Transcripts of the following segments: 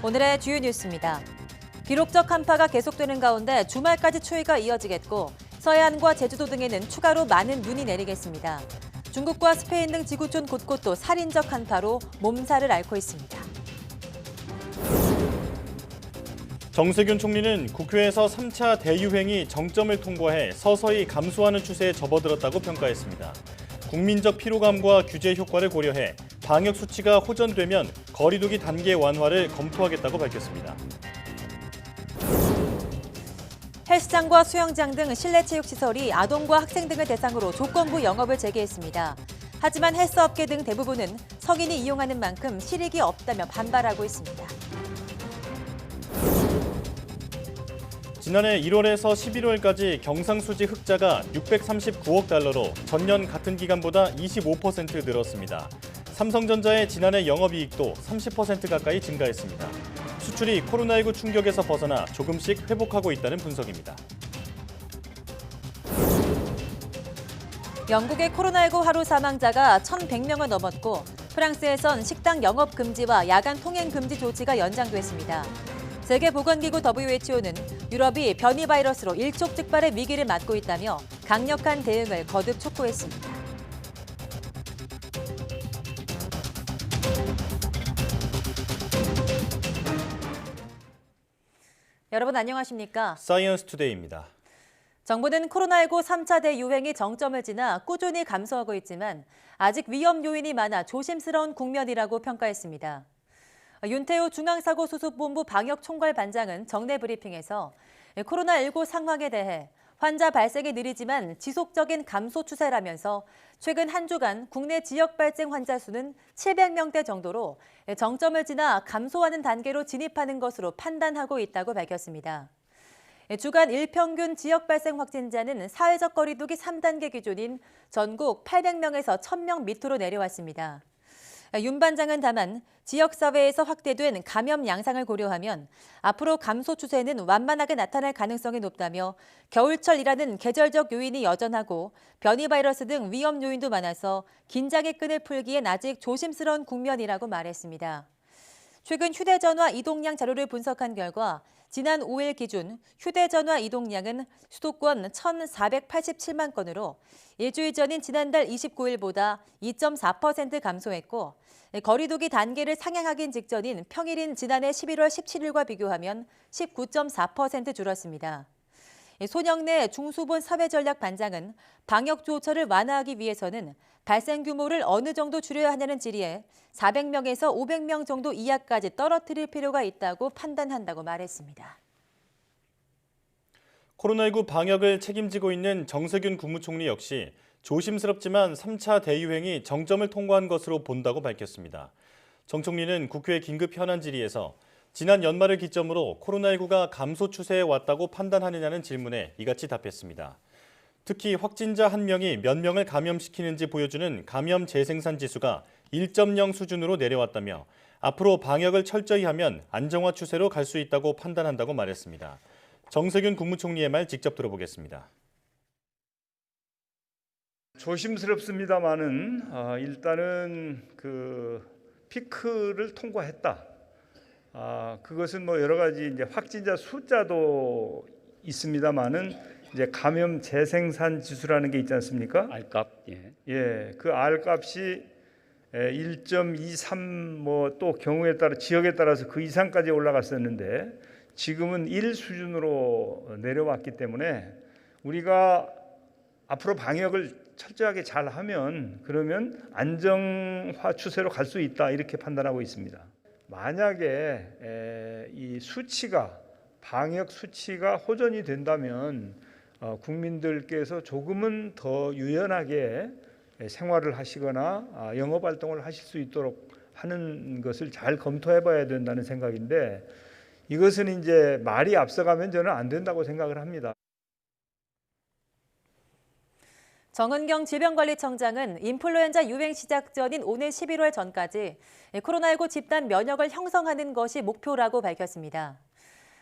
오늘의 주요 뉴스입니다. 기록적 한파가 계속되는 가운데 주말까지 추위가 이어지겠고 서해안과 제주도 등에는 추가로 많은 눈이 내리겠습니다. 중국과 스페인 등 지구촌 곳곳도 살인적 한파로 몸살을 앓고 있습니다. 정세균 총리는 국회에서 3차 대유행이 정점을 통과해 서서히 감소하는 추세에 접어들었다고 평가했습니다. 국민적 피로감과 규제 효과를 고려해 방역 수치가 호전되면 거리두기 단계 완화를 검토하겠다고 밝혔습니다. 헬스장과 수영장 등 실내 체육시설이 아동과 학생 등을 대상으로 조건부 영업을 재개했습니다. 하지만 헬스업계 등 대부분은 성인이 이용하는 만큼 실익이 없다며 반발하고 있습니다. 지난해 1월에서 11월까지 경상수지 흑자가 639억 달러로 전년 같은 기간보다 25% 늘었습니다. 삼성전자의 지난해 영업이익도 30% 가까이 증가했습니다. 수출이 코로나19 충격에서 벗어나 조금씩 회복하고 있다는 분석입니다. 영국의 코로나19 하루 사망자가 1,100명을 넘었고 프랑스에선 식당 영업 금지와 야간 통행 금지 조치가 연장됐습니다. 세계보건기구 WHO는 유럽이 변이 바이러스로 일촉즉발의 위기를 맞고 있다며 강력한 대응을 거듭 촉구했습니다. 여러분 안녕하십니까? 사이언스 투데이입니다. 정부는 코로나19 3차 대유행이 정점을 지나 꾸준히 감소하고 있지만 아직 위험 요인이 많아 조심스러운 국면이라고 평가했습니다. 윤태호 중앙사고수습본부 방역총괄반장은 정례 브리핑에서 코로나19 상황에 대해 환자 발생이 느리지만 지속적인 감소 추세라면서 최근 한 주간 국내 지역 발생 환자 수는 700명대 정도로 정점을 지나 감소하는 단계로 진입하는 것으로 판단하고 있다고 밝혔습니다. 주간 일평균 지역 발생 확진자는 사회적 거리두기 3단계 기준인 전국 800명에서 1000명 밑으로 내려왔습니다. 윤 반장은 다만 지역사회에서 확대된 감염 양상을 고려하면 앞으로 감소 추세는 완만하게 나타날 가능성이 높다며 겨울철이라는 계절적 요인이 여전하고 변이 바이러스 등 위험 요인도 많아서 긴장의 끈을 풀기엔 아직 조심스러운 국면이라고 말했습니다. 최근 휴대전화 이동량 자료를 분석한 결과 지난 5일 기준 휴대전화 이동량은 수도권 1,487만 건으로 일주일 전인 지난달 29일보다 2.4% 감소했고 거리두기 단계를 상향하긴 직전인 평일인 지난해 11월 17일과 비교하면 19.4% 줄었습니다. 손영래 중수본 사회전략반장은 방역 조처를 완화하기 위해서는 발생 규모를 어느 정도 줄여야 하냐는 질의에 400명에서 500명 정도 이하까지 떨어뜨릴 필요가 있다고 판단한다고 말했습니다. 코로나19 방역을 책임지고 있는 정세균 국무총리 역시 조심스럽지만 3차 대유행이 정점을 통과한 것으로 본다고 밝혔습니다. 정 총리는 국회 긴급 현안 질의에서 지난 연말을 기점으로 코로나19가 감소 추세에 왔다고 판단하느냐는 질문에 이같이 답했습니다. 특히 확진자 1명이 몇 명을 감염시키는지 보여주는 감염 재생산 지수가 1.0 수준으로 내려왔다며 앞으로 방역을 철저히 하면 안정화 추세로 갈 수 있다고 판단한다고 말했습니다. 정세균 국무총리의 말 직접 들어보겠습니다. 조심스럽습니다만은 일단은 그 피크를 통과했다. 그것은 뭐 여러 가지 이제 확진자 숫자도 있습니다만은 이제 감염 재생산 지수라는 게 있지 않습니까? R값. 예, 그 R값이 1.23 뭐 또 경우에 따라 지역에 따라서 그 이상까지 올라갔었는데 지금은 1 수준으로 내려왔기 때문에 우리가 앞으로 방역을 철저하게 잘 하면 그러면 안정화 추세로 갈 수 있다 이렇게 판단하고 있습니다. 만약에 이 수치가 방역 수치가 호전이 된다면 국민들께서 조금은 더 유연하게 생활을 하시거나 영업 활동을 하실 수 있도록 하는 것을 잘 검토해 봐야 된다는 생각인데 이것은 이제 말이 앞서가면 저는 안 된다고 생각을 합니다. 정은경 질병관리청장은 인플루엔자 유행 시작 전인 오늘 11월 전까지 코로나19 집단 면역을 형성하는 것이 목표라고 밝혔습니다.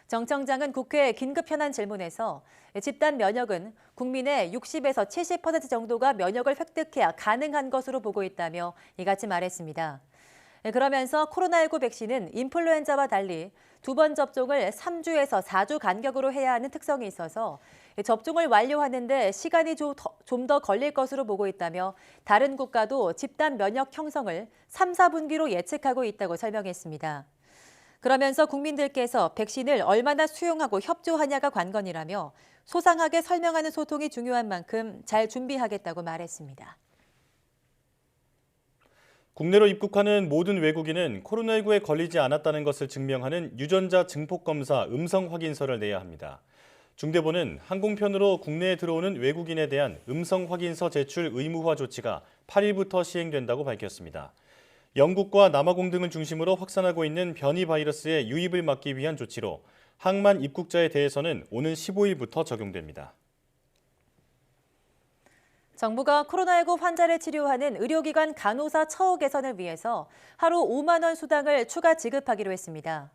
정 청장은 국회 긴급 현안 질문에서 집단 면역은 국민의 60에서 70% 정도가 면역을 획득해야 가능한 것으로 보고 있다며 이같이 말했습니다. 그러면서 코로나19 백신은 인플루엔자와 달리 두 번 접종을 3주에서 4주 간격으로 해야 하는 특성이 있어서 접종을 완료하는 데 시간이 좀 더 걸릴 것으로 보고 있다며 다른 국가도 집단 면역 형성을 3, 4분기로 예측하고 있다고 설명했습니다. 그러면서 국민들께서 백신을 얼마나 수용하고 협조하냐가 관건이라며 소상하게 설명하는 소통이 중요한 만큼 잘 준비하겠다고 말했습니다. 국내로 입국하는 모든 외국인은 코로나19에 걸리지 않았다는 것을 증명하는 유전자 증폭검사 음성 확인서를 내야 합니다. 중대본은 항공편으로 국내에 들어오는 외국인에 대한 음성 확인서 제출 의무화 조치가 8일부터 시행된다고 밝혔습니다. 영국과 남아공 등을 중심으로 확산하고 있는 변이 바이러스의 유입을 막기 위한 조치로 항만 입국자에 대해서는 오는 15일부터 적용됩니다. 정부가 코로나19 환자를 치료하는 의료기관 간호사 처우 개선을 위해서 하루 5만 원 수당을 추가 지급하기로 했습니다.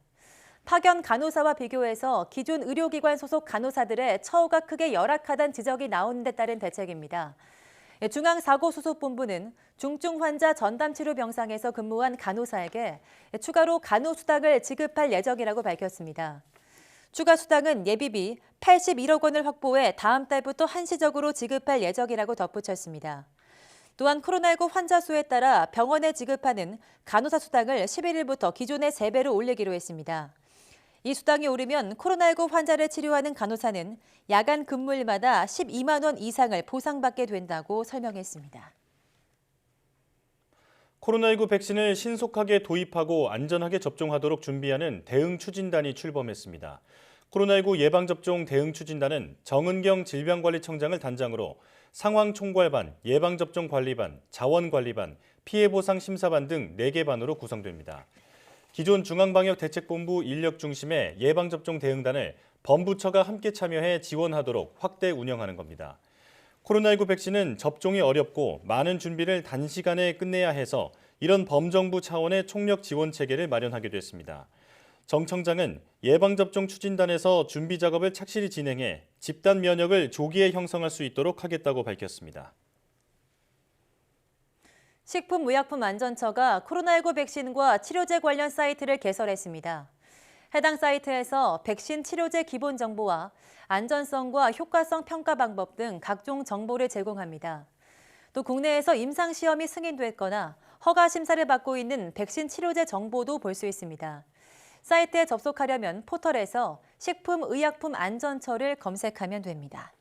파견 간호사와 비교해서 기존 의료기관 소속 간호사들의 처우가 크게 열악하다는 지적이 나오는 데 따른 대책입니다. 중앙사고수습본부는 중증 환자 전담치료 병상에서 근무한 간호사에게 추가로 간호수당을 지급할 예정이라고 밝혔습니다. 추가 수당은 예비비 81억 원을 확보해 다음 달부터 한시적으로 지급할 예정이라고 덧붙였습니다. 또한 코로나19 환자 수에 따라 병원에 지급하는 간호사 수당을 11일부터 기존의 3배로 올리기로 했습니다. 이 수당이 오르면 코로나19 환자를 치료하는 간호사는 야간 근무일마다 12만 원 이상을 보상받게 된다고 설명했습니다. 코로나19 백신을 신속하게 도입하고 안전하게 접종하도록 준비하는 대응 추진단이 출범했습니다. 코로나19 예방접종 대응 추진단은 정은경 질병관리청장을 단장으로 상황총괄반, 예방접종관리반, 자원관리반, 피해보상심사반 등 4개 반으로 구성됩니다. 기존 중앙방역대책본부 인력 중심의 예방접종 대응단을 범부처가 함께 참여해 지원하도록 확대 운영하는 겁니다. 코로나19 백신은 접종이 어렵고 많은 준비를 단시간에 끝내야 해서 이런 범정부 차원의 총력 지원 체계를 마련하기도 했습니다. 정 청장은 예방접종 추진단에서 준비 작업을 착실히 진행해 집단 면역을 조기에 형성할 수 있도록 하겠다고 밝혔습니다. 식품의약품안전처가 코로나19 백신과 치료제 관련 사이트를 개설했습니다. 해당 사이트에서 백신 치료제 기본 정보와 안전성과 효과성 평가 방법 등 각종 정보를 제공합니다. 또 국내에서 임상시험이 승인됐거나 허가 심사를 받고 있는 백신 치료제 정보도 볼 수 있습니다. 사이트에 접속하려면 포털에서 식품의약품안전처를 검색하면 됩니다.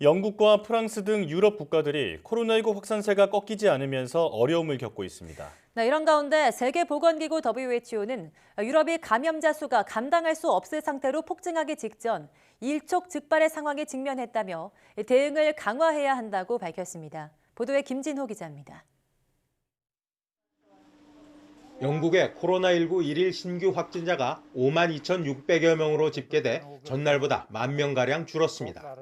영국과 프랑스 등 유럽 국가들이 코로나19 확산세가 꺾이지 않으면서 어려움을 겪고 있습니다. 이런 가운데 세계보건기구 WHO는 유럽이 감염자 수가 감당할 수 없을 상태로 폭증하기 직전 일촉즉발의 상황에 직면했다며 대응을 강화해야 한다고 밝혔습니다. 보도에 김진호 기자입니다. 영국의 코로나19 일일 신규 확진자가 52,600여 명으로 집계돼 전날보다 10,000명가량 줄었습니다.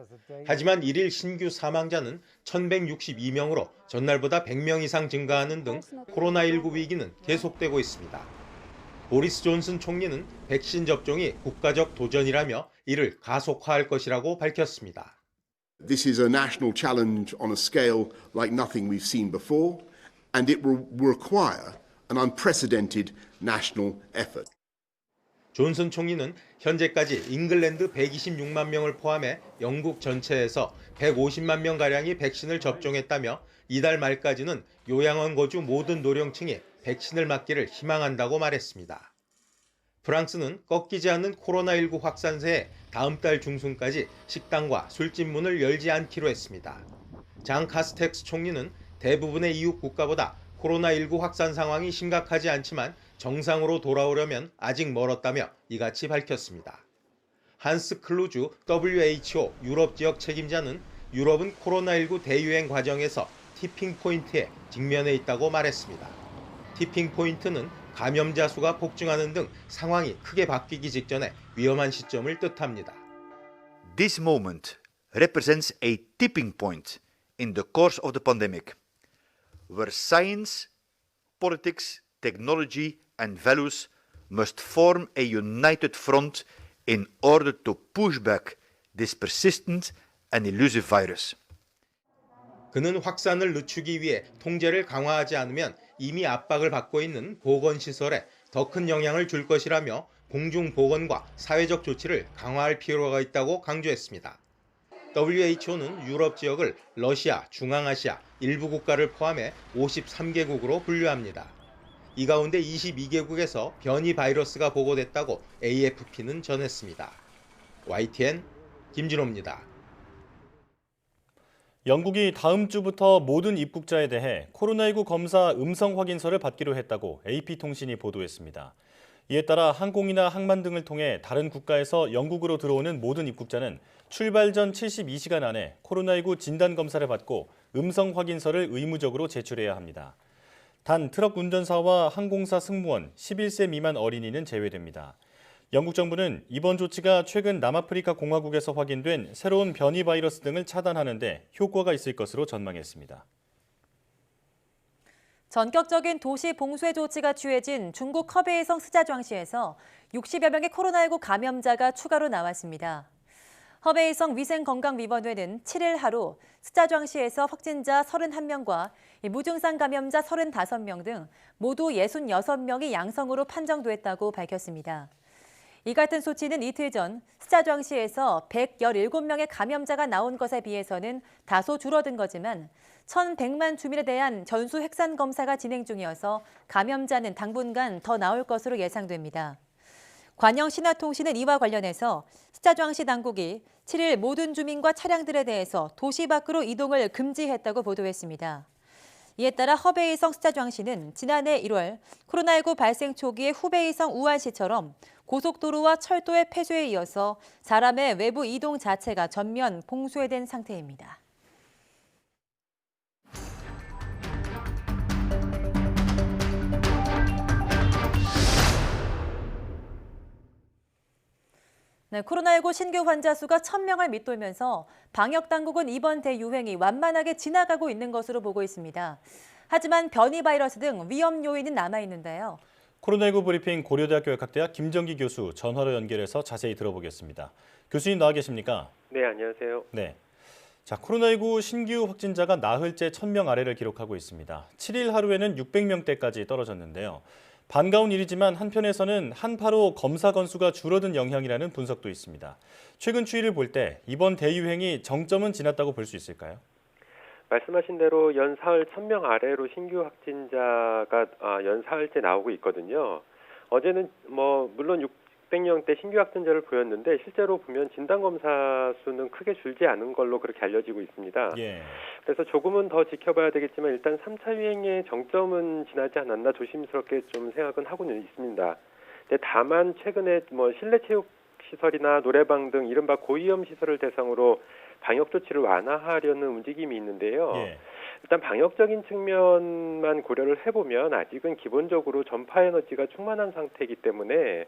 하지만 일일 신규 사망자는 1,162명으로 전날보다 100명 이상 증가하는 등 코로나19 위기는 계속되고 있습니다. 보리스 존슨 총리는 백신 접종이 국가적 도전이라며 이를 가속화할 것이라고 밝혔습니다. This is a national challenge on a scale like nothing we've seen before, and it will require an unprecedented national effort. 존슨 총리는 현재까지 잉글랜드 126만 명을 포함해 영국 전체에서 150만 명가량이 백신을 접종했다며 이달 말까지는 요양원 거주 모든 노령층이 백신을 맞기를 희망한다고 말했습니다. 프랑스는 꺾이지 않는 코로나19 확산세에 다음 달 중순까지 식당과 술집 문을 열지 않기로 했습니다. 장 카스텍스 총리는 대부분의 이웃 국가보다 코로나19 확산 상황이 심각하지 않지만 정상으로 돌아오려면 아직 멀었다며 이같이 밝혔습니다. 한스 클루주 WHO 유럽 지역 책임자는 유럽은 코로나19 대유행 과정에서 티핑 포인트에 직면해 있다고 말했습니다. 티핑 포인트는 감염자 수가 폭증하는 등 상황이 크게 바뀌기 직전에 위험한 시점을 뜻합니다. This moment represents a tipping point in the course of the pandemic, where science, politics, technology and values must form a united front in order to push back this persistent and elusive virus. 그는 확산을 늦추기 위해 통제를 강화하지 않으면 이미 압박을 받고 있는 보건시설에 더 큰 영향을 줄 것이라며 공중보건과 사회적 조치를 강화할 필요가 있다고 강조했습니다. WHO는 유럽 지역을 러시아, 중앙아시아, 일부 국가를 포함해 53개국으로 분류합니다. 이 가운데 22개국에서 변이 바이러스가 보고됐다고 AFP는 전했습니다. YTN 김진호입니다. 영국이 다음 주부터 모든 입국자에 대해 코로나19 검사 음성 확인서를 받기로 했다고 AP통신이 보도했습니다. 이에 따라 항공이나 항만 등을 통해 다른 국가에서 영국으로 들어오는 모든 입국자는 출발 전 72시간 안에 코로나19 진단 검사를 받고 음성 확인서를 의무적으로 제출해야 합니다. 단 트럭 운전사와 항공사 승무원, 11세 미만 어린이는 제외됩니다. 영국 정부는 이번 조치가 최근 남아프리카 공화국에서 확인된 새로운 변이 바이러스 등을 차단하는 데 효과가 있을 것으로 전망했습니다. 전격적인 도시 봉쇄 조치가 취해진 중국 허베이성 스자주앙시에서 60여 명의 코로나19 감염자가 추가로 나왔습니다. 허베이성 위생건강위원회는 7일 하루 스자주앙시에서 확진자 31명과 무증상 감염자 35명 등 모두 66명이 양성으로 판정됐다고 밝혔습니다. 이 같은 수치는 이틀 전 스자주앙시에서 117명의 감염자가 나온 것에 비해서는 다소 줄어든 거지만 1,100만 주민에 대한 전수 핵산 검사가 진행 중이어서 감염자는 당분간 더 나올 것으로 예상됩니다. 관영신화통신은 이와 관련해서 스자주앙시 당국이 7일 모든 주민과 차량들에 대해서 도시 밖으로 이동을 금지했다고 보도했습니다. 이에 따라 허베이성 스자주앙시는 지난해 1월 코로나19 발생 초기의 후베이성 우한시처럼 고속도로와 철도의 폐쇄에 이어서 사람의 외부 이동 자체가 전면 봉쇄된 상태입니다. 네, 코로나19 신규 환자 수가 1,000명을 밑돌면서 방역당국은 이번 대유행이 완만하게 지나가고 있는 것으로 보고 있습니다. 하지만 변이 바이러스 등 위험 요인은 남아있는데요. 코로나19 브리핑 고려대학교 역학대학 김정기 교수 전화로 연결해서 자세히 들어보겠습니다. 교수님 나와 계십니까? 네, 안녕하세요. 네. 자, 코로나19 신규 확진자가 나흘째 1,000명 아래를 기록하고 있습니다. 7일 하루에는 600명대까지 떨어졌는데요. 반가운 일이지만 한편에서는 한파로 검사 건수가 줄어든 영향이라는 분석도 있습니다. 최근 추이를 볼 때 이번 대유행이 정점은 지났다고 볼 수 있을까요? 말씀하신 대로 연사흘 1,000명 아래로 신규 확진자가 연사흘째 나오고 있거든요. 어제는 물론 600명대 신규 확진자를 보였는데 실제로 보면 진단검사 수는 크게 줄지 않은 걸로 그렇게 알려지고 있습니다. 예. 그래서 조금은 더 지켜봐야 되겠지만 일단 3차 유행의 정점은 지나지 않았나 조심스럽게 좀 생각은 하고는 있습니다. 근데 다만 최근에 실내 체육 시설이나 노래방 등 이른바 고위험 시설을 대상으로 방역 조치를 완화하려는 움직임이 있는데요. 예. 일단 방역적인 측면만 고려를 해보면 아직은 기본적으로 전파 에너지가 충만한 상태이기 때문에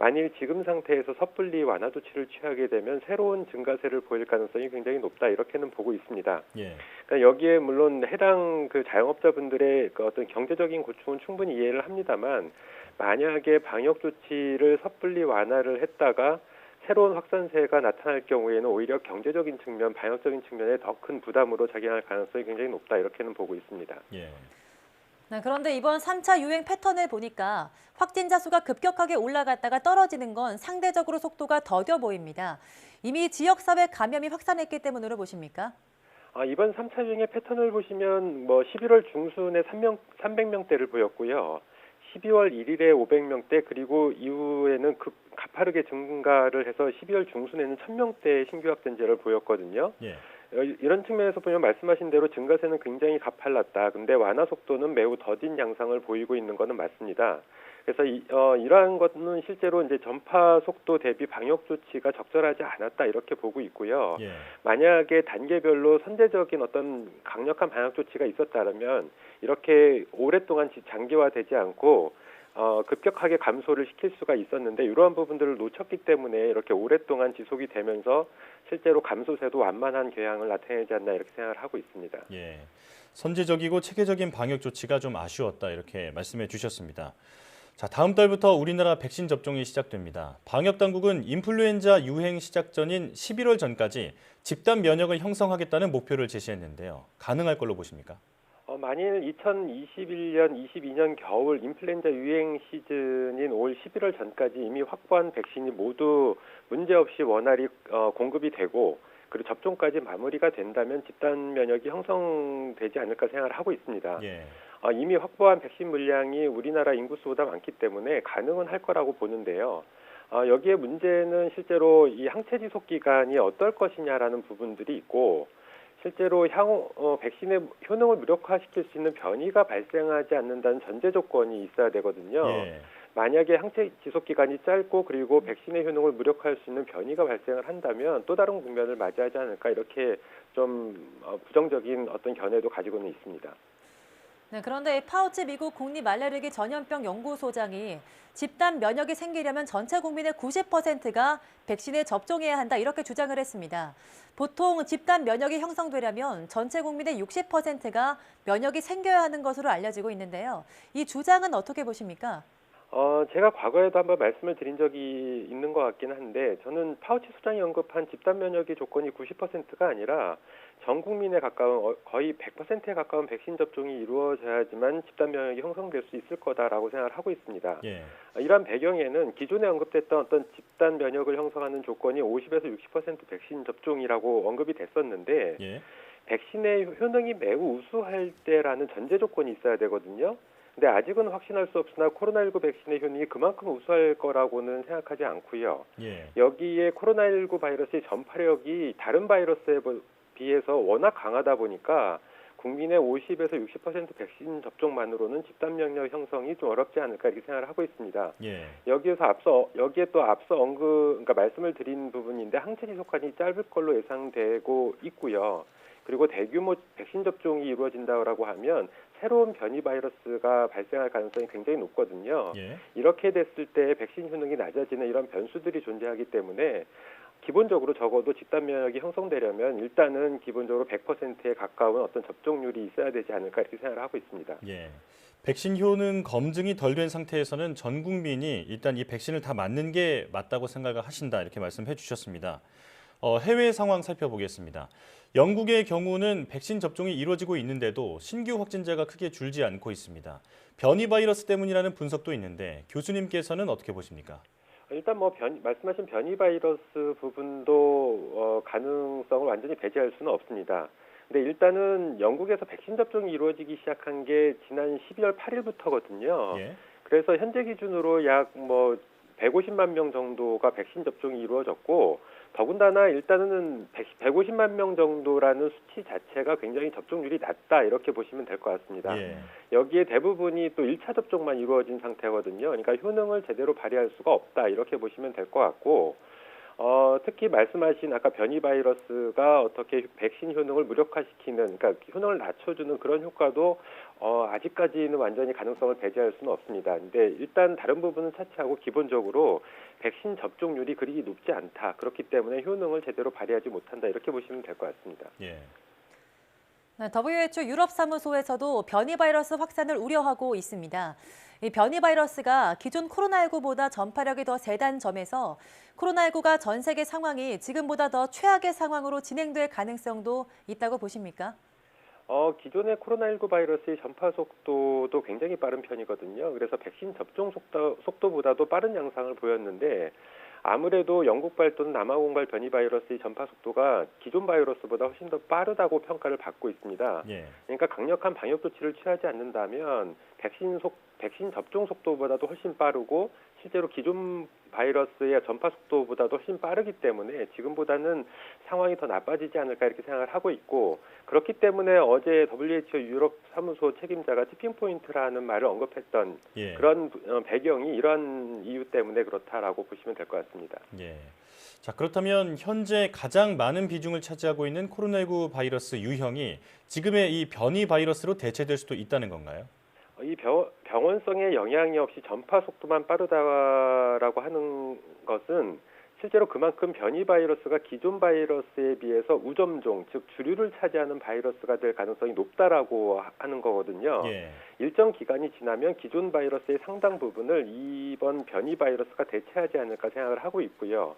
만일 지금 상태에서 섣불리 완화 조치를 취하게 되면 새로운 증가세를 보일 가능성이 굉장히 높다 이렇게는 보고 있습니다. 예. 그러니까 여기에 물론 해당 자영업자분들의 어떤 경제적인 고충은 충분히 이해를 합니다만 만약에 방역 조치를 섣불리 완화를 했다가 새로운 확산세가 나타날 경우에는 오히려 경제적인 측면, 방역적인 측면에 더 큰 부담으로 작용할 가능성이 굉장히 높다 이렇게는 보고 있습니다. 예. 네, 그런데 이번 3차 유행 패턴을 보니까 확진자 수가 급격하게 올라갔다가 떨어지는 건 상대적으로 속도가 더뎌 보입니다. 이미 지역사회 감염이 확산했기 때문으로 보십니까? 이번 3차 유행의 패턴을 보시면 11월 중순에 300명대를 보였고요. 12월 1일에 500명대 그리고 이후에는 가파르게 증가를 해서 12월 중순에는 1,000명대 신규 확진자를 보였거든요. 예. 이런 측면에서 보면 말씀하신 대로 증가세는 굉장히 가팔랐다. 근데 완화 속도는 매우 더딘 양상을 보이고 있는 것은 맞습니다. 그래서 이러한 것은 실제로 이제 전파 속도 대비 방역 조치가 적절하지 않았다 이렇게 보고 있고요. 예. 만약에 단계별로 선제적인 어떤 강력한 방역 조치가 있었다면 이렇게 오랫동안 장기화되지 않고 급격하게 감소를 시킬 수가 있었는데 이러한 부분들을 놓쳤기 때문에 이렇게 오랫동안 지속이 되면서 실제로 감소세도 완만한 경향을 나타내지 않나 이렇게 생각을 하고 있습니다. 예. 선제적이고 체계적인 방역 조치가 좀 아쉬웠다 이렇게 말씀해 주셨습니다. 자, 다음 달부터 우리나라 백신 접종이 시작됩니다. 방역 당국은 인플루엔자 유행 시작 전인 11월 전까지 집단 면역을 형성하겠다는 목표를 제시했는데요. 가능할 걸로 보십니까? 만일 2021년, 22년 겨울 인플루엔자 유행 시즌인 올 11월 전까지 이미 확보한 백신이 모두 문제없이 원활히 공급이 되고 그리고 접종까지 마무리가 된다면 집단 면역이 형성되지 않을까 생각을 하고 있습니다. 예. 이미 확보한 백신 물량이 우리나라 인구수보다 많기 때문에 가능은 할 거라고 보는데요. 여기에 문제는 실제로 이 항체 지속 기간이 어떨 것이냐라는 부분들이 있고 실제로 향후 백신의 효능을 무력화시킬 수 있는 변이가 발생하지 않는다는 전제 조건이 있어야 되거든요. 예. 만약에 항체 지속 기간이 짧고 그리고 백신의 효능을 무력화할 수 있는 변이가 발생을 한다면 또 다른 국면을 맞이하지 않을까 이렇게 좀 부정적인 어떤 견해도 가지고는 있습니다. 네, 그런데 파우치 미국 국립알레르기 전염병 연구소장이 집단 면역이 생기려면 전체 국민의 90%가 백신에 접종해야 한다 이렇게 주장을 했습니다. 보통 집단 면역이 형성되려면 전체 국민의 60%가 면역이 생겨야 하는 것으로 알려지고 있는데요. 이 주장은 어떻게 보십니까? 제가 과거에도 한번 말씀을 드린 적이 있는 것 같긴 한데 저는 파우치 소장이 언급한 집단 면역의 조건이 90%가 아니라 전 국민에 가까운 거의 100%에 가까운 백신 접종이 이루어져야지만 집단 면역이 형성될 수 있을 거다라고 생각을 하고 있습니다. 예. 이러한 배경에는 기존에 언급됐던 어떤 집단 면역을 형성하는 조건이 50에서 60% 백신 접종이라고 언급이 됐었는데 예. 백신의 효능이 매우 우수할 때라는 전제 조건이 있어야 되거든요. 근데 아직은 확신할 수 없으나 코로나19 백신의 효능이 그만큼 우수할 거라고는 생각하지 않고요. 예. 여기에 코로나19 바이러스의 전파력이 다른 바이러스에 비해서 워낙 강하다 보니까 국민의 50에서 60% 백신 접종만으로는 집단 면역 형성이 좀 어렵지 않을까 이렇게 생각을 하고 있습니다. 예. 여기에 또 앞서 그러니까 말씀을 드린 부분인데 항체 지속기간이 짧을 걸로 예상되고 있고요. 그리고 대규모 백신 접종이 이루어진다고 하면 새로운 변이 바이러스가 발생할 가능성이 굉장히 높거든요. 예. 이렇게 됐을 때 백신 효능이 낮아지는 이런 변수들이 존재하기 때문에 기본적으로 적어도 집단 면역이 형성되려면 일단은 기본적으로 100%에 가까운 어떤 접종률이 있어야 되지 않을까 이렇게 생각을 하고 있습니다. 예. 백신 효능 검증이 덜 된 상태에서는 전 국민이 일단 이 백신을 다 맞는 게 맞다고 생각을 하신다 이렇게 말씀해 주셨습니다. 해외 상황 살펴보겠습니다. 영국의 경우는 백신 접종이 이루어지고 있는데도 신규 확진자가 크게 줄지 않고 있습니다. 변이 바이러스 때문이라는 분석도 있는데 교수님께서는 어떻게 보십니까? 일단 말씀하신 변이 바이러스 부분도 가능성을 완전히 배제할 수는 없습니다. 근데 일단은 영국에서 백신 접종이 이루어지기 시작한 게 지난 12월 8일부터거든요. 예. 그래서 현재 기준으로 약 150만 명 정도가 백신 접종이 이루어졌고 더군다나 일단은 150만 명 정도라는 수치 자체가 굉장히 접종률이 낮다 이렇게 보시면 될 것 같습니다. 예. 여기에 대부분이 또 1차 접종만 이루어진 상태거든요. 그러니까 효능을 제대로 발휘할 수가 없다 이렇게 보시면 될 것 같고 특히 말씀하신 아까 변이 바이러스가 어떻게 백신 효능을 무력화시키는 그러니까 효능을 낮춰주는 그런 효과도 아직까지는 완전히 가능성을 배제할 수는 없습니다. 근데 일단 다른 부분은 차치하고 기본적으로 백신 접종률이 그리 높지 않다. 그렇기 때문에 효능을 제대로 발휘하지 못한다. 이렇게 보시면 될 것 같습니다. 예. 네, WHO 유럽 사무소에서도 변이 바이러스 확산을 우려하고 있습니다. 이 변이 바이러스가 기존 코로나19보다 전파력이 더 세다는 점에서 코로나19가 전 세계 상황이 지금보다 더 최악의 상황으로 진행될 가능성도 있다고 보십니까? 기존의 코로나19 바이러스의 전파 속도도 굉장히 빠른 편이거든요. 그래서 백신 접종 속도보다도 빠른 양상을 보였는데 아무래도 영국발 또는 남아공발 변이 바이러스의 전파 속도가 기존 바이러스보다 훨씬 더 빠르다고 평가를 받고 있습니다. 예. 그러니까 강력한 방역 조치를 취하지 않는다면 백신 접종 속도보다도 훨씬 빠르고 실제로 기존 바이러스의 전파 속도보다도 훨씬 빠르기 때문에 지금보다는 상황이 더 나빠지지 않을까 이렇게 생각을 하고 있고 그렇기 때문에 어제 WHO 유럽 사무소 책임자가 티핑 포인트라는 말을 언급했던 예. 그런 배경이 이런 이유 때문에 그렇다라고 보시면 될 것 같습니다. 예. 자, 그렇다면 현재 가장 많은 비중을 차지하고 있는 코로나19 바이러스 유형이 지금의 이 변이 바이러스로 대체될 수도 있다는 건가요? 이 병원성에 영향이 없이 전파 속도만 빠르다라고 하는 것은 실제로 그만큼 변이 바이러스가 기존 바이러스에 비해서 우점종, 즉 주류를 차지하는 바이러스가 될 가능성이 높다라고 하는 거거든요. 예. 일정 기간이 지나면 기존 바이러스의 상당 부분을 이번 변이 바이러스가 대체하지 않을까 생각을 하고 있고요.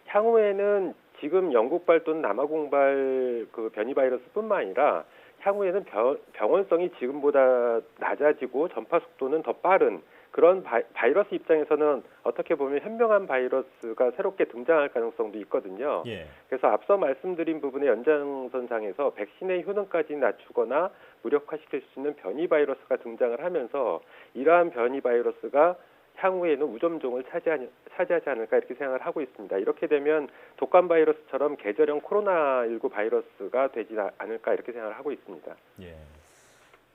향후에는 지금 영국발 또는 남아공발 그 변이 바이러스뿐만 아니라 향후에는 병원성이 지금보다 낮아지고 전파 속도는 더 빠른 그런 바이러스 입장에서는 어떻게 보면 현명한 바이러스가 새롭게 등장할 가능성도 있거든요. 예. 그래서 앞서 말씀드린 부분의 연장선상에서 백신의 효능까지 낮추거나 무력화시킬 수 있는 변이 바이러스가 등장을 하면서 이러한 변이 바이러스가 향후에는 우점종을 차지하지 않을까 이렇게 생각을 하고 있습니다. 이렇게 되면 독감 바이러스처럼 계절형 코로나19 바이러스가 되지 않을까 이렇게 생각을 하고 있습니다. 예.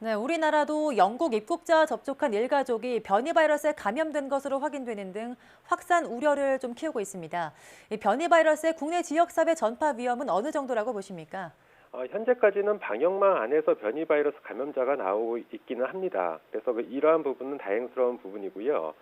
네, 우리나라도 영국 입국자와 접촉한 일가족이 변이 바이러스에 감염된 것으로 확인되는 등 확산 우려를 좀 키우고 있습니다. 이 변이 바이러스의 국내 지역사회 전파 위험은 어느 정도라고 보십니까? 현재까지는 방역망 안에서 변이 바이러스 감염자가 나오고 있기는 합니다. 그래서 이러한 부분은 다행스러운 부분이고요.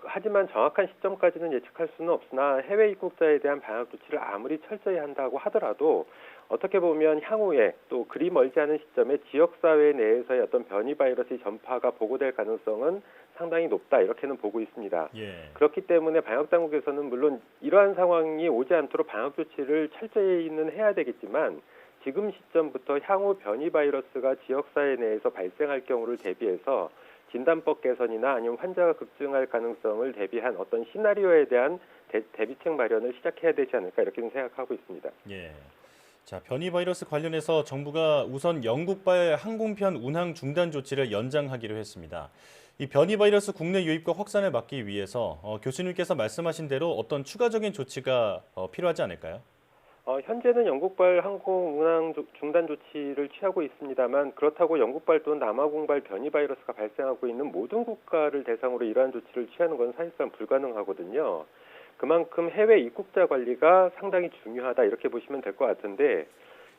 하지만 정확한 시점까지는 예측할 수는 없으나 해외 입국자에 대한 방역 조치를 아무리 철저히 한다고 하더라도 어떻게 보면 향후에 또 그리 멀지 않은 시점에 지역사회 내에서의 어떤 변이 바이러스의 전파가 보고될 가능성은 상당히 높다 이렇게는 보고 있습니다. 예. 그렇기 때문에 방역당국에서는 물론 이러한 상황이 오지 않도록 방역 조치를 철저히는 해야 되겠지만 지금 시점부터 향후 변이 바이러스가 지역사회 내에서 발생할 경우를 대비해서 진단법 개선이나 아니면 환자가 급증할 가능성을 대비한 어떤 시나리오에 대한 대비책 마련을 시작해야 되지 않을까 이렇게 생각하고 있습니다. 예. 자, 변이 바이러스 관련해서 정부가 우선 영국발 항공편 운항 중단 조치를 연장하기로 했습니다. 이 변이 바이러스 국내 유입과 확산을 막기 위해서 교수님께서 말씀하신 대로 어떤 추가적인 조치가 필요하지 않을까요? 현재는 영국발 항공 운항 중단 조치를 취하고 있습니다만 그렇다고 영국발 또는 남아공발 변이 바이러스가 발생하고 있는 모든 국가를 대상으로 이러한 조치를 취하는 건 사실상 불가능하거든요. 그만큼 해외 입국자 관리가 상당히 중요하다 이렇게 보시면 될 것 같은데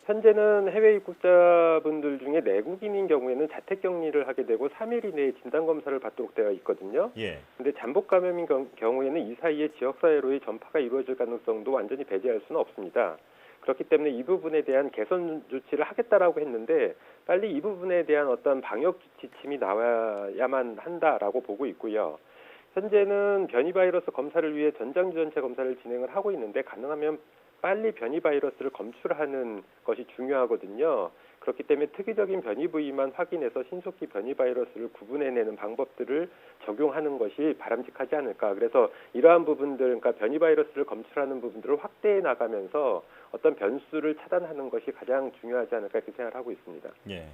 현재는 해외 입국자분들 중에 내국인인 경우에는 자택격리를 하게 되고 3일 이내에 진단검사를 받도록 되어 있거든요. 예. 근데 잠복 감염인 경우에는 이 사이에 지역사회로의 전파가 이루어질 가능성도 완전히 배제할 수는 없습니다. 그렇기 때문에 이 부분에 대한 개선 조치를 하겠다라고 했는데 빨리 이 부분에 대한 어떤 방역 지침이 나와야만 한다라고 보고 있고요. 현재는 변이 바이러스 검사를 위해 전장주전체 검사를 진행을 하고 있는데 가능하면 빨리 변이 바이러스를 검출하는 것이 중요하거든요. 그렇기 때문에 특이적인 변이 부위만 확인해서 신속히 변이 바이러스를 구분해내는 방법들을 적용하는 것이 바람직하지 않을까. 그래서 이러한 부분들, 그러니까 변이 바이러스를 검출하는 부분들을 확대해 나가면서 어떤 변수를 차단하는 것이 가장 중요하지 않을까 이렇게 생각을 하고 있습니다. 예.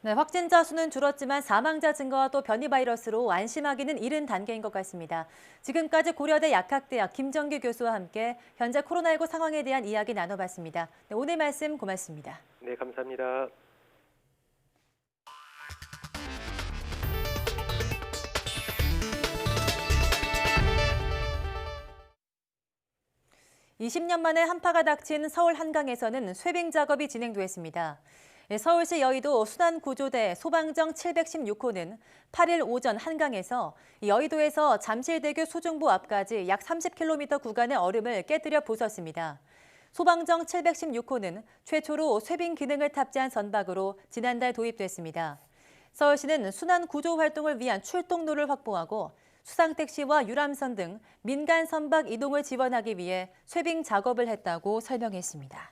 네, 확진자 수는 줄었지만 사망자 증가와 또 변이 바이러스로 안심하기는 이른 단계인 것 같습니다. 지금까지 고려대 약학대학 김정규 교수와 함께 현재 코로나19 상황에 대한 이야기 나눠봤습니다. 네, 오늘 말씀 고맙습니다. 네, 감사합니다. (20년) 만에 한파가 닥친 서울 한강에서는 쇠빙 작업이 진행됐습니다. 서울시 여의도 순환구조대 소방정 716호는 8일 오전 한강에서 여의도에서 잠실대교 수중부 앞까지 약 30km 구간의 얼음을 깨뜨려 부쉈습니다. 소방정 716호는 최초로 쇠빙 기능을 탑재한 선박으로 지난달 도입됐습니다. 서울시는 순환구조 활동을 위한 출동로를 확보하고 수상택시와 유람선 등 민간 선박 이동을 지원하기 위해 쇠빙 작업을 했다고 설명했습니다.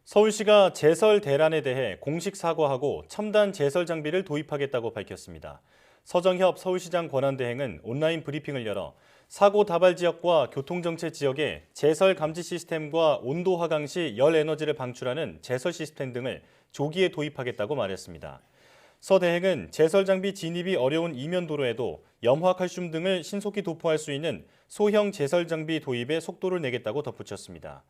서울시가 제설 대란에 대해 공식 사과하고 첨단 제설 장비를 도입하겠다고 밝혔습니다. 서정협 서울시장 권한대행은 온라인 브리핑을 열어 사고 다발 지역과 교통정체 지역에 제설 감지 시스템과 온도 하강 시 열 에너지를 방출하는 제설 시스템 등을 조기에 도입하겠다고 말했습니다. 서 대행은 제설 장비 진입이 어려운 이면도로에도 염화 칼슘 등을 신속히 도포할 수 있는 소형 제설 장비 도입에 속도를 내겠다고 덧붙였습니다.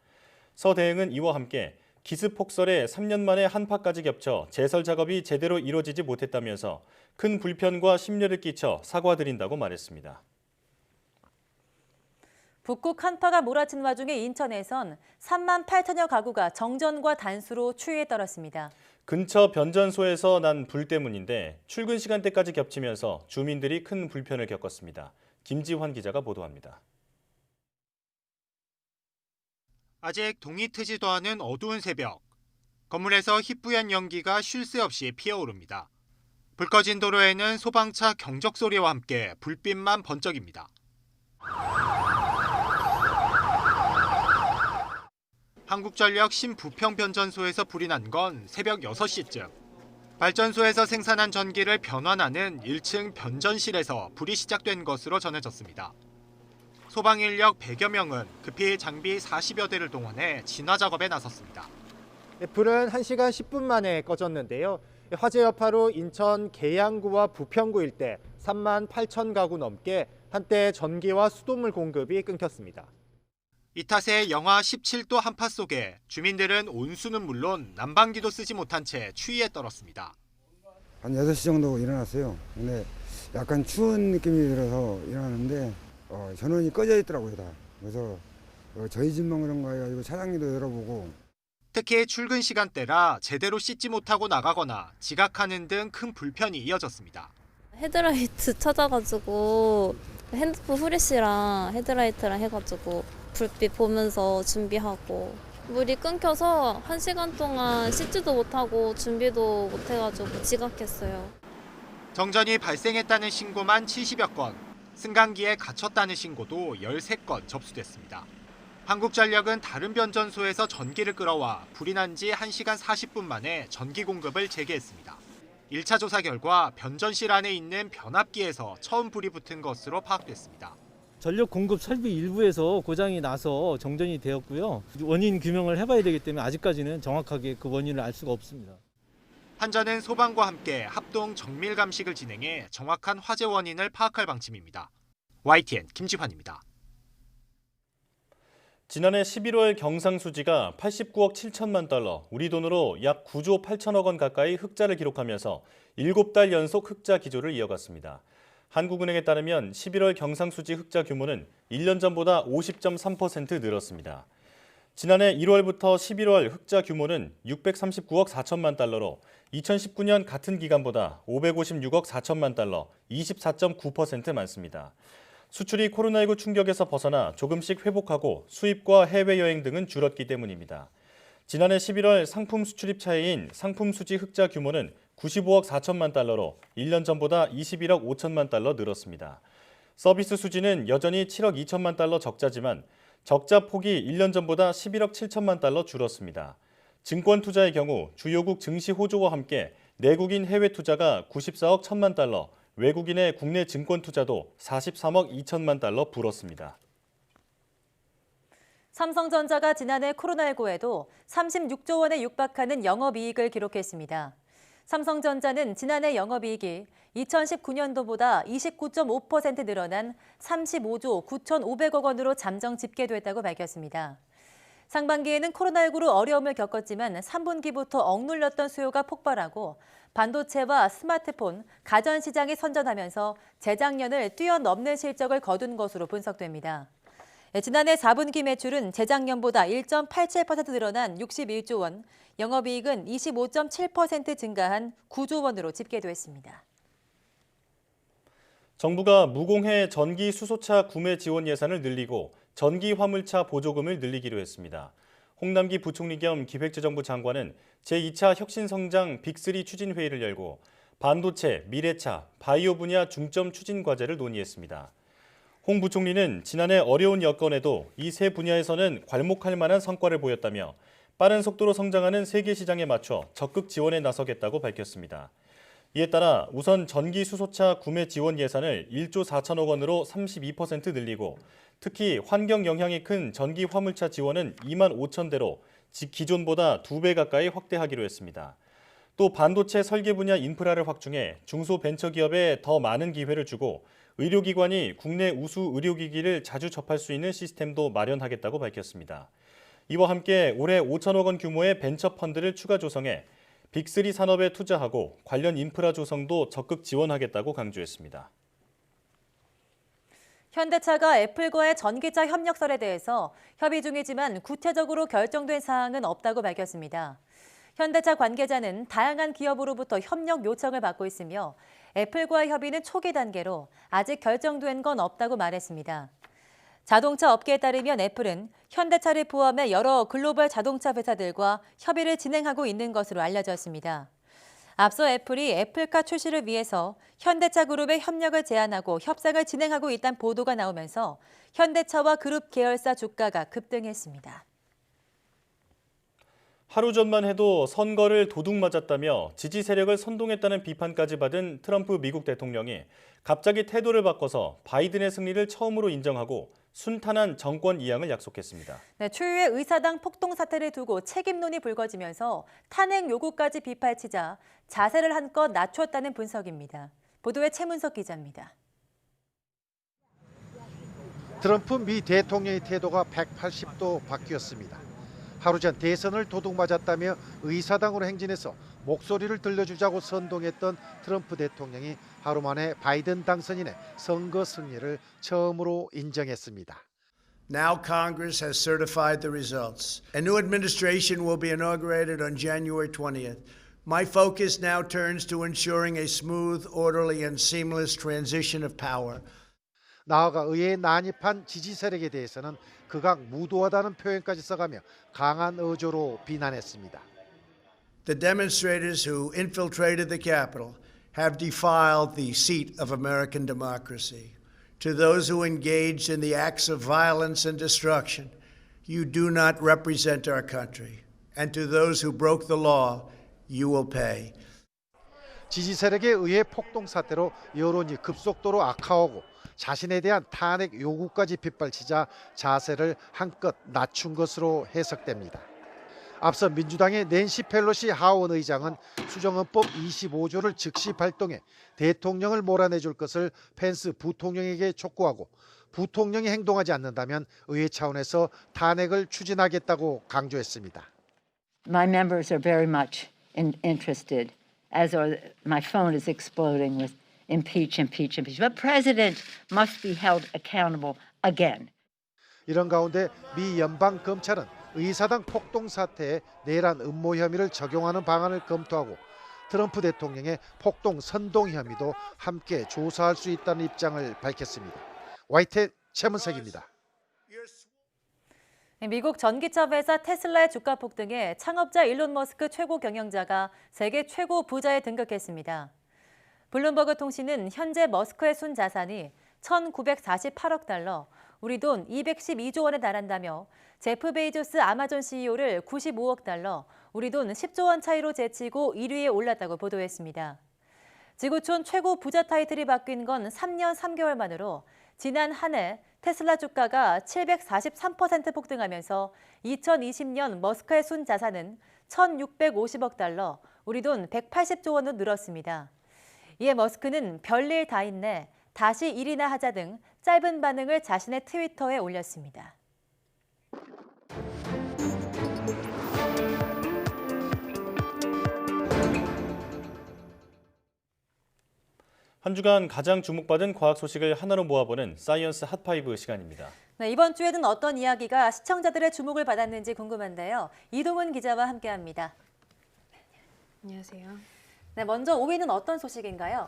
서 대행은 이와 함께 기습 폭설에 3년 만에 한파까지 겹쳐 제설 작업이 제대로 이루어지지 못했다면서 큰 불편과 심려를 끼쳐 사과드린다고 말했습니다. 북극 한파가 몰아친 와중에 인천에선 3만 8천여 가구가 정전과 단수로 추위에 떨었습니다. 근처 변전소에서 난 불 때문인데 출근 시간대까지 겹치면서 주민들이 큰 불편을 겪었습니다. 김지환 기자가 보도합니다. 아직 동이 트지도 않은 어두운 새벽. 건물에서 희뿌연 연기가 쉴 새 없이 피어오릅니다. 불 꺼진 도로에는 소방차 경적 소리와 함께 불빛만 번쩍입니다. 한국전력 신부평 변전소에서 불이 난 건 새벽 6시쯤. 발전소에서 생산한 전기를 변환하는 1층 변전실에서 불이 시작된 것으로 전해졌습니다. 소방 인력 100여 명은 급히 장비 40여 대를 동원해 진화 작업에 나섰습니다. 불은 1시간 10분 만에 꺼졌는데요. 화재 여파로 인천 계양구와 부평구 일대 3만 8천 가구 넘게 한때 전기와 수돗물 공급이 끊겼습니다. 이 탓에 영하 17도 한파 속에 주민들은 온수는 물론 난방기도 쓰지 못한 채 추위에 떨었습니다. 한 6시 정도 일어났어요. 근데 약간 추운 느낌이 들어서 일어났는데 전원이 꺼져 있더라고요, 다. 그래서 저희 집만 그런가요? 이거 차단기도 열어보고. 특히 출근 시간대라 제대로 씻지 못하고 나가거나 지각하는 등 큰 불편이 이어졌습니다. 헤드라이트 찾아가지고 핸드폰 후레쉬랑 헤드라이트랑 해가지고 불빛 보면서 준비하고 물이 끊겨서 1시간 동안 씻지도 못하고 준비도 못해가지고 지각했어요. 정전이 발생했다는 신고만 70여 건, 승강기에 갇혔다는 신고도 13건 접수됐습니다. 한국전력은 다른 변전소에서 전기를 끌어와 불이 난 지 1시간 40분 만에 전기 공급을 재개했습니다. 1차 조사 결과 변전실 안에 있는 변압기에서 처음 불이 붙은 것으로 파악됐습니다. 전력 공급 설비 일부에서 고장이 나서 정전이 되었고요. 원인 규명을 해봐야 되기 때문에 아직까지는 정확하게 그 원인을 알 수가 없습니다. 한전은 소방과 함께 합동 정밀 감식을 진행해 정확한 화재 원인을 파악할 방침입니다. YTN 김지환입니다. 지난해 11월 경상수지가 89억 7천만 달러, 우리 돈으로 약 9조 8천억 원 가까이 흑자를 기록하면서 7달 연속 흑자 기조를 이어갔습니다. 한국은행에 따르면 11월 경상수지 흑자 규모는 1년 전보다 50.3% 늘었습니다. 지난해 1월부터 11월 흑자 규모는 639억 4천만 달러로 2019년 같은 기간보다 556억 4천만 달러, 24.9% 많습니다. 수출이 코로나19 충격에서 벗어나 조금씩 회복하고 수입과 해외여행 등은 줄었기 때문입니다. 지난해 11월 상품 수출입 차이인 상품 수지 흑자 규모는 95억 4천만 달러로 1년 전보다 21억 5천만 달러 늘었습니다. 서비스 수지는 여전히 7억 2천만 달러 적자지만 적자 폭이 1년 전보다 11억 7천만 달러 줄었습니다. 증권 투자의 경우 주요국 증시 호조와 함께 내국인 해외 투자가 94억 1천만 달러, 외국인의 국내 증권 투자도 43억 2천만 달러 불었습니다. 삼성전자가 지난해 코로나19에도 36조 원에 육박하는 영업이익을 기록했습니다. 삼성전자는 지난해 영업이익이 2019년도보다 29.5% 늘어난 35조 9,500억 원으로 잠정 집계됐다고 밝혔습니다. 상반기에는 코로나19로 어려움을 겪었지만 3분기부터 억눌렸던 수요가 폭발하고 반도체와 스마트폰, 가전시장이 선전하면서 재작년을 뛰어넘는 실적을 거둔 것으로 분석됩니다. 지난해 4분기 매출은 재작년보다 1.87% 늘어난 61조 원, 영업이익은 25.7% 증가한 9조 원으로 집계됐습니다. 정부가 무공해 전기 수소차 구매 지원 예산을 늘리고 전기 화물차 보조금을 늘리기로 했습니다. 홍남기 부총리 겸 기획재정부 장관은 제2차 혁신성장 빅3 추진회의를 열고 반도체, 미래차, 바이오 분야 중점 추진 과제를 논의했습니다. 홍 부총리는 지난해 어려운 여건에도 이 세 분야에서는 괄목할 만한 성과를 보였다며 빠른 속도로 성장하는 세계 시장에 맞춰 적극 지원에 나서겠다고 밝혔습니다. 이에 따라 우선 전기 수소차 구매 지원 예산을 1조 4천억 원으로 32% 늘리고 특히 환경 영향이 큰 전기 화물차 지원은 2만 5천 대로 기존보다 2배 가까이 확대하기로 했습니다. 또 반도체 설계 분야 인프라를 확충해 중소벤처기업에 더 많은 기회를 주고 의료기관이 국내 우수 의료기기를 자주 접할 수 있는 시스템도 마련하겠다고 밝혔습니다. 이와 함께 올해 5천억 원 규모의 벤처펀드를 추가 조성해 빅3 산업에 투자하고 관련 인프라 조성도 적극 지원하겠다고 강조했습니다. 현대차가 애플과의 전기차 협력설에 대해서 협의 중이지만 구체적으로 결정된 사항은 없다고 밝혔습니다. 현대차 관계자는 다양한 기업으로부터 협력 요청을 받고 있으며 애플과의 협의는 초기 단계로 아직 결정된 건 없다고 말했습니다. 자동차 업계에 따르면 애플은 현대차를 포함해 여러 글로벌 자동차 회사들과 협의를 진행하고 있는 것으로 알려졌습니다. 앞서 애플이 애플카 출시를 위해서 현대차 그룹의 협력을 제안하고 협상을 진행하고 있다는 보도가 나오면서 현대차와 그룹 계열사 주가가 급등했습니다. 하루 전만 해도 선거를 도둑맞았다며 지지 세력을 선동했다는 비판까지 받은 트럼프 미국 대통령이 갑자기 태도를 바꿔서 바이든의 승리를 처음으로 인정하고 순탄한 정권 이양을 약속했습니다. 네, 초유의 의사당 폭동 사태를 두고 책임론이 불거지면서 탄핵 요구까지 빗발치자 자세를 한껏 낮추었다는 분석입니다. 보도에 최문석 기자입니다. 트럼프 미 대통령의 태도가 180도 바뀌었습니다. 하루 전 대선을 도둑맞았다며 의사당으로 행진해서 목소리를 들려주자고 선동했던 트럼프 대통령이 하루 만에 바이든 당선인의 선거 승리를 처음으로 인정했습니다. Now Congress has certified the results. A new administration will be inaugurated on January 20th. My focus now turns to ensuring a smooth, orderly, and seamless transition of power. 나아가 의회에 난입한 지지 세력에 대해서는 극악 무도하다는 표현까지 써가며 강한 어조로 비난했습니다. The demonstrators who infiltrated the Capitol have defiled the seat of American democracy. To those who engaged in the acts of violence and destruction, you do not represent our country. And to those who broke the law, you will pay. 지지 세력의 의회 폭동 사태로 여론이 급속도로 악화하고 자신에 대한 탄핵 요구까지 빗발치자 자세를 한껏 낮춘 것으로 해석됩니다. 앞서 민주당의 낸시 펠로시 하원 의장은 수정헌법 25조를 즉시 발동해 대통령을 몰아내줄 것을 펜스 부통령에게 촉구하고 부통령이 행동하지 않는다면 의회 차원에서 탄핵을 추진하겠다고 강조했습니다. My members are very much interested, as are my phone is exploding with impeach. But president must be held accountable again. 이런 가운데 미 연방 검찰은 의사당 폭동 사태에 내란 음모 혐의를 적용하는 방안을 검토하고 트럼프 대통령의 폭동 선동 혐의도 함께 조사할 수 있다는 입장을 밝혔습니다. YTN 최문석입니다. 미국 전기차 회사 테슬라의 주가 폭등에 창업자 일론 머스크 최고 경영자가 세계 최고 부자에 등극했습니다. 블룸버그 통신은 현재 머스크의 순 자산이 1,948억 달러, 우리 돈 212조 원에 달한다며 제프 베이조스 아마존 CEO를 95억 달러, 우리 돈 10조 원 차이로 제치고 1위에 올랐다고 보도했습니다. 지구촌 최고 부자 타이틀이 바뀐 건 3년 3개월 만으로 지난 한 해 테슬라 주가가 743% 폭등하면서 2020년 머스크의 순 자산은 1,650억 달러, 우리 돈 180조 원으로 늘었습니다. 이에 머스크는 별일 다 있네, 다시 일이나 하자 등 짧은 반응을 자신의 트위터에 올렸습니다. 한 주간 가장 주목받은 과학 소식을 하나로 모아보는 사이언스 핫5 시간입니다. 네, 이번 주에는 어떤 이야기가 시청자들의 주목을 받았는지 궁금한데요. 이동훈 기자와 함께합니다. 안녕하세요. 네, 먼저 5위는 어떤 소식인가요?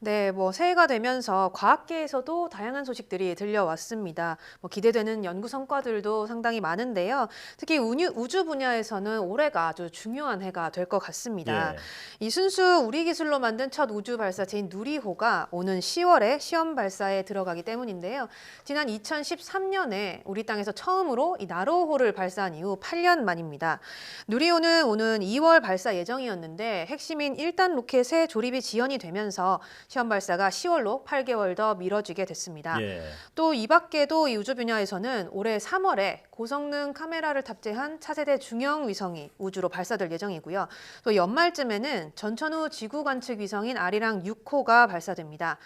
네, 새해가 되면서 과학계에서도 다양한 소식들이 들려왔습니다. 기대되는 연구 성과들도 상당히 많은데요. 특히 우주 분야에서는 올해가 아주 중요한 해가 될 것 같습니다. 예. 이 순수 우리 기술로 만든 첫 우주 발사체인 누리호가 오는 10월에 시험 발사에 들어가기 때문인데요. 지난 2013년에 우리 땅에서 처음으로 이 나로호를 발사한 이후 8년 만입니다. 누리호는 오는 2월 발사 예정이었는데 핵심인 1단 로켓의 조립이 지연이 되면서 시험 발사가 10월로 8개월 더 미뤄지게 됐습니다. 예. 또 이 밖에도 이 우주 분야에서는 올해 3월에 고성능 카메라를 탑재한 차세대 중형 위성이 우주로 발사될 예정이고요. 또 연말쯤에는 전천후 지구 관측 위성인 아리랑 6호가 발사됩니다.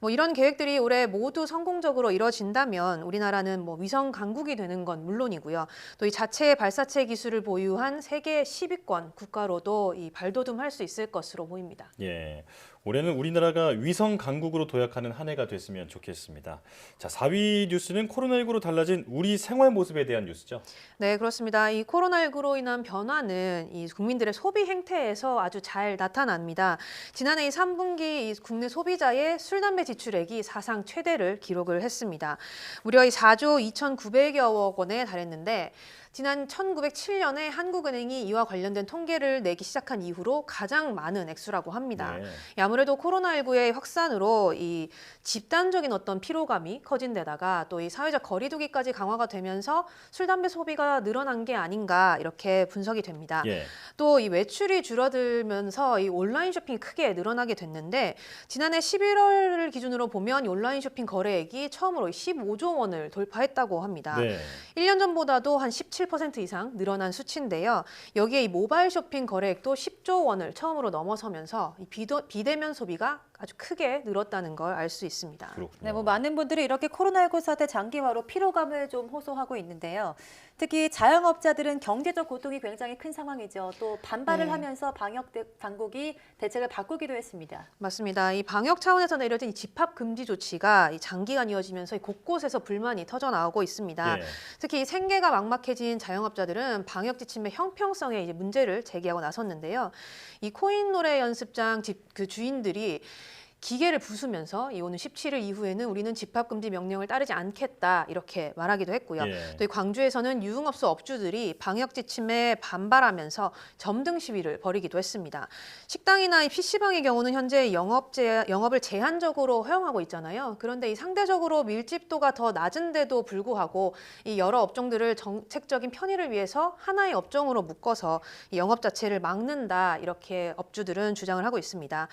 이런 계획들이 올해 모두 성공적으로 이뤄진다면 우리나라는 위성 강국이 되는 건 물론이고요. 또 이 자체 발사체 기술을 보유한 세계 10위권 국가로도 이 발돋움할 수 있을 것으로 보입니다. 예. 올해는 우리나라가 위성 강국으로 도약하는 한 해가 됐으면 좋겠습니다. 자, 4위 뉴스는 코로나19로 달라진 우리 생활 모습에 대한 뉴스죠. 네, 그렇습니다. 이 코로나19로 인한 변화는 이 국민들의 소비 행태에서 아주 잘 나타납니다. 지난해 이 3분기 이 국내 소비자의 술, 담배 지출액이 사상 최대를 기록을 했습니다. 무려 이 4조 2,900여억 원에 달했는데 지난 1907년에 한국은행이 이와 관련된 통계를 내기 시작한 이후로 가장 많은 액수라고 합니다. 네. 아무래도 코로나19의 확산으로 이 집단적인 어떤 피로감이 커진 데다가 또 이 사회적 거리두기까지 강화가 되면서 술, 담배 소비가 늘어난 게 아닌가 이렇게 분석이 됩니다. 예. 또 이 외출이 줄어들면서 이 온라인 쇼핑이 크게 늘어나게 됐는데 지난해 11월을 기준으로 보면 온라인 쇼핑 거래액이 처음으로 15조 원을 돌파했다고 합니다. 네. 1년 전보다도 한 17% 이상 늘어난 수치인데요. 여기에 이 모바일 쇼핑 거래액도 10조 원을 처음으로 넘어서면서 이 비대면 소비가 아주 크게 늘었다는 걸 알 수 있습니다. 그렇군요. 네, 뭐 많은 분들이 이렇게 코로나19 사태 장기화로 피로감을 좀 호소하고 있는데요. 특히 자영업자들은 경제적 고통이 굉장히 큰 상황이죠. 또 반발을 네. 하면서 방역 당국이 대책을 바꾸기도 했습니다. 맞습니다. 이 방역 차원에서 내려진 이 집합 금지 조치가 이 장기간 이어지면서 곳곳에서 불만이 터져 나오고 있습니다. 예. 특히 생계가 막막해진 자영업자들은 방역 지침의 형평성에 이제 문제를 제기하고 나섰는데요. 이 코인 노래 연습장 그 주인들이 기계를 부수면서 이 오는 17일 이후에는 우리는 집합금지 명령을 따르지 않겠다 이렇게 말하기도 했고요. 예. 또 이 광주에서는 유흥업소 업주들이 방역 지침에 반발하면서 점등 시위를 벌이기도 했습니다. 식당이나 이 PC방의 경우는 현재 영업을 제한적으로 허용하고 있잖아요. 그런데 이 상대적으로 밀집도가 더 낮은데도 불구하고 이 여러 업종들을 정책적인 편의를 위해서 하나의 업종으로 묶어서 이 영업 자체를 막는다 이렇게 업주들은 주장을 하고 있습니다.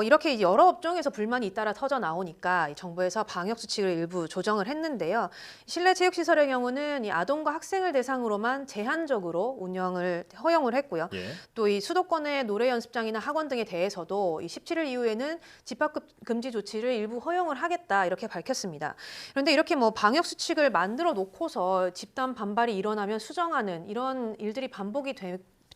이렇게 여러 업종에서 불만이 잇따라 터져 나오니까 정부에서 방역 수칙을 일부 조정을 했는데요. 실내 체육시설의 경우는 이 아동과 학생을 대상으로만 제한적으로 운영을 허용을 했고요. 예. 또 이 수도권의 노래 연습장이나 학원 등에 대해서도 이 17일 이후에는 집합 금지 조치를 일부 허용을 하겠다 이렇게 밝혔습니다. 그런데 이렇게 뭐 방역 수칙을 만들어 놓고서 집단 반발이 일어나면 수정하는 이런 일들이 반복이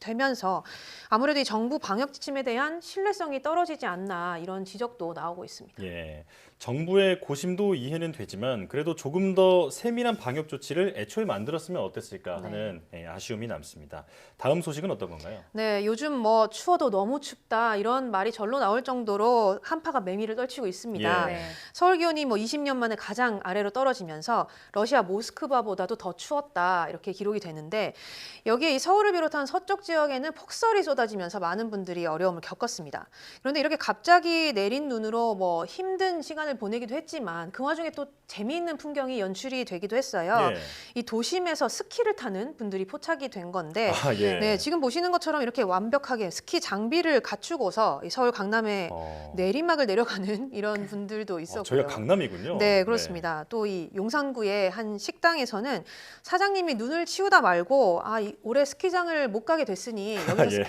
되면서 아무래도 이 정부 방역 지침에 대한 신뢰성이 떨어지지 않나 이런 지적도 나오고 있습니다. 예. 정부의 고심도 이해는 되지만 그래도 조금 더 세밀한 방역 조치를 애초에 만들었으면 어땠을까 하는 아쉬움이 남습니다. 다음 소식은 어떤 건가요? 네, 요즘 뭐 추워도 너무 춥다 이런 말이 절로 나올 정도로 한파가 매미를 떨치고 있습니다. 예. 서울 기온이 뭐 20년 만에 가장 아래로 떨어지면서 러시아 모스크바보다도 더 추웠다 이렇게 기록이 되는데 여기에 이 서울을 비롯한 서쪽 지역에는 폭설이 쏟아지면서 많은 분들이 어려움을 겪었습니다. 그런데 이렇게 갑자기 내린 눈으로 뭐 힘든 시간을 보내기도 했지만 그 와중에 또 재미있는 풍경이 연출이 되기도 했어요. 예. 이 도심에서 스키를 타는 분들이 포착이 된 건데 예. 네, 지금 보시는 것처럼 이렇게 완벽하게 스키 장비를 갖추고서 이 서울 강남에 내리막을 내려가는 이런 분들도 있었고요. 저희가 강남이군요. 네, 그렇습니다. 또 이 용산구의 한 식당에서는 사장님이 눈을 치우다 말고 올해 스키장을 못 가게 됐으니 여기서 예.